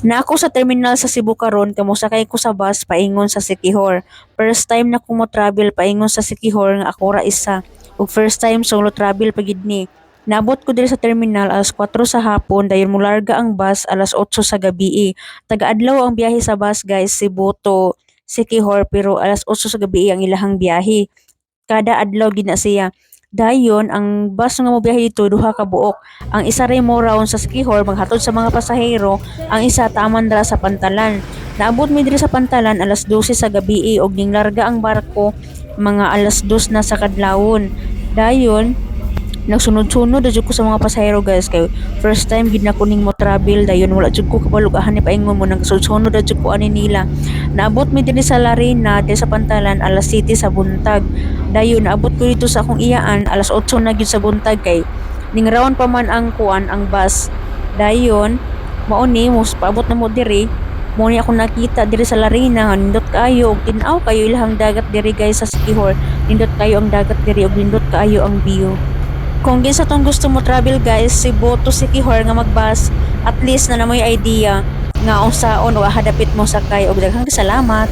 Na ako sa terminal sa Cebu karon kamo sakay ko sa bus paingon sa Siquijor. First time na ko mo travel paingon sa Siquijor nga ako ra isa. Ug first time solo travel pa gid ni. Naabot ko diri sa terminal alas 4 sa hapon dayon molarga ang bus alas 8 sa gabi. Taga-adlaw ang biyahe sa bus guys, Cebu to Siquijor pero alas 8 sa gabi ang ilahang biyahe. Kada adlaw gid na siya. Dayon ang bus nga mobiyahe dito duha ka buok. Ang isa ray mo round sa Siquijor maghatod sa mga pasahero, ang isa taman dara sa Pantalan. Naabot mi diri sa Pantalan alas 12 sa gabi og ginglarga ang barko mga alas 2 na sa kadlawon. Dayon nagsunod-sunod na jud ko sa mga pasahero guys kay first time gid na ko ning mo travel dayon wala jud ko kabalugahan ni paingon mo nang sunod na jud ko ani nila. Naabot mi diri sa Larina diri sa Pantalan alas 7 sa buntag. Dayon naabot ko dito sa akong iyaan alas 8 na gyud sa buntag kay ning round pa man ang kuan ang bus. Dayon mao ni mo paabot na mo diri mo ni ako nakita diri sa Larina nga nindot kayo og tin-aw kayo ilahang dagat diri guys sa Siquijor. Nindot kayo ang dagat diri og nindot kayo ang view. Kung ginsa tong gusto mo travel guys, Cebu to Siquijor nga magbus, at least na namoy idea nga unsaon o hadapit mo sakay og daghang salamat.